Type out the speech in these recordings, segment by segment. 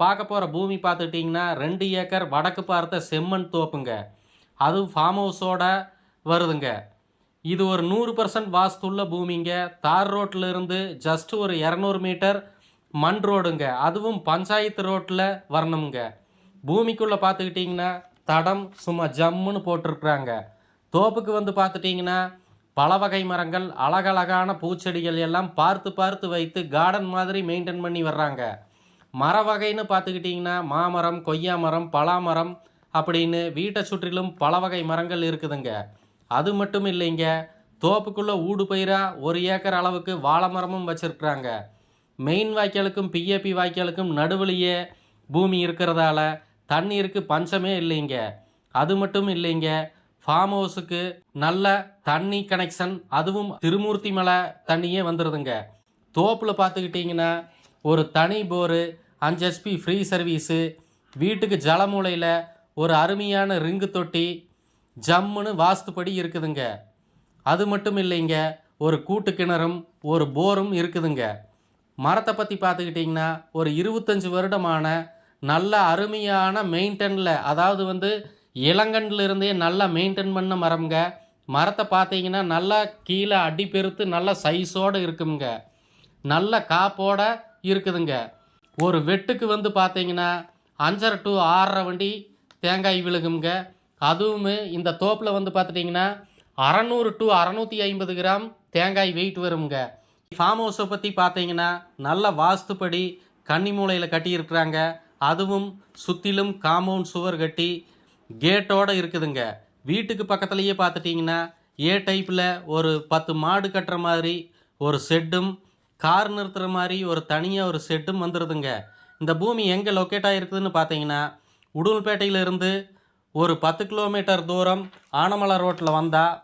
பார்க்க போகிற பூமி பார்த்துட்டிங்கன்னா 2 ஏக்கர் வடக்கு பார்த்த செம்மண் தோப்புங்க. அதுவும் ஃபார்ம் ஹவுஸோட வருதுங்க. இது ஒரு 100% வாஸ்துள்ள பூமிங்க. தார் ரோட்டில் இருந்து ஜஸ்ட் ஒரு 200 மீட்டர் மண் ரோடுங்க. அதுவும் பஞ்சாயத்து ரோட்டில் வரணுங்க. பூமிக்குள்ளே பார்த்துக்கிட்டிங்கன்னா தடம் சும்மா ஜம்முன்னு போட்டிருக்குறாங்க. தோப்புக்கு வந்து பார்த்துட்டிங்கன்னா பல வகை மரங்கள், அழகழகான பூச்செடிகள் எல்லாம் பார்த்து பார்த்து வைத்து கார்டன் மாதிரி மெயின்டைன் பண்ணி வர்றாங்க. மர வகைன்னு பார்த்துக்கிட்டிங்கன்னா மாமரம், கொய்யா மரம், பலாமரம் அப்படின்னு வீட்டை சுற்றிலும் பல வகை மரங்கள் இருக்குதுங்க. அது மட்டும் இல்லைங்க, தோப்புக்குள்ளே ஊடு பயிராக 1 ஏக்கர் அளவுக்கு வாழை மரமும் வச்சுருக்குறாங்க. மெயின் வாய்க்காலுக்கும் பிஏபி வாய்க்காலுக்கும் நடுவுலையே பூமி இருக்கிறதால தண்ணீருக்கு பஞ்சமே இல்லைங்க. அது மட்டும் இல்லைங்க, ஃபார்ம் ஹவுஸுக்கு நல்ல தண்ணி கனெக்ஷன், அதுவும் திருமூர்த்தி மலை தண்ணியே வந்துடுதுங்க. தோப்பில் பார்த்துக்கிட்டிங்கன்னா ஒரு தனி போரு, 5 HP ஃப்ரீ சர்வீஸு, வீட்டுக்கு ஜலமூலையில் ஒரு அருமையான ரிங்கு தொட்டி ஜம்முன்னு வாஸ்துப்படி இருக்குதுங்க. அது மட்டும் இல்லைங்க, ஒரு கூட்டு கிணறும் ஒரு போரும் இருக்குதுங்க. மரத்தை பற்றி பார்த்துக்கிட்டிங்கன்னா ஒரு 25 வருடமான நல்ல அருமையான மெயின்டெனில், அதாவது வந்து இளங்கன்றிலிருந்தே நல்லா மெயின்டைன் பண்ண மரம்ங்க. மரத்தை பார்த்தீங்கன்னா நல்லா கீழே அடி பெருத்து நல்ல சைஸோடு இருக்குங்க. நல்ல காப்போட இருக்குதுங்க. ஒரு வெட்டுக்கு வந்து பார்த்தீங்கன்னா 5.5 to 6.5 வண்டி தேங்காய் விழுகுங்க. அதுவும் இந்த தோப்பில் வந்து பார்த்துட்டிங்கன்னா 600 to 650 கிராம் தேங்காய் வெயிட் வருங்க. ஃபார்ம் ஹவுஸை பற்றி பார்த்தீங்கன்னா நல்ல வாஸ்துப்படி கன்னி மூலையில் கட்டியிருக்கிறாங்க. அதுவும் சுற்றிலும் காம்பவுண்ட் சுவர் கட்டி கேட்டோடு இருக்குதுங்க. வீட்டுக்கு பக்கத்துலேயே பார்த்துட்டிங்கன்னா ஏ டைப்பில் ஒரு 10 மாடு கட்டுற மாதிரி ஒரு ஷெட்டும், கார் நிறுத்துகிற மாதிரி ஒரு தனியாக ஒரு ஷெட்டும் வந்துடுதுங்க. இந்த பூமி எங்கே லொக்கேட் ஆகிருக்குதுன்னு பார்த்தீங்கன்னா உடுமல்பேட்டையிலிருந்து ஒரு 10 கிலோமீட்டர் தூரம் ஆனமலை ரோட்டில் வந்தால்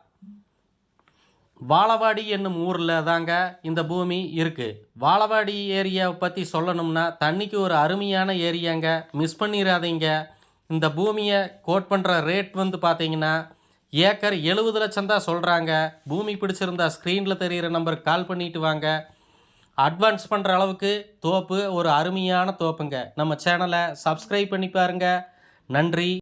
வாழவாடி என்னும் ஊரில் தாங்க இந்த பூமி இருக்குது. வாழவாடி ஏரியாவை பற்றி சொல்லணும்னா தண்ணிக்கு ஒரு அருமையான ஏரியாங்க, மிஸ் பண்ணிடாதீங்க. இந்த பூமியை கோட் பண்ணுற ரேட் வந்து பார்த்தீங்கன்னா ஏக்கர் 70 லட்சம் தான் சொல்கிறாங்க. பூமி பிடிச்சிருந்தா ஸ்க்ரீனில் தெரிகிற நம்பருக்கு கால் பண்ணிட்டு வாங்க. அட்வான்ஸ் பண்ணுற அளவுக்கு தோப்பு ஒரு அருமையான தோப்புங்க. நம்ம சேனலை சப்ஸ்கிரைப் பண்ணி பாருங்கள். நன்றி.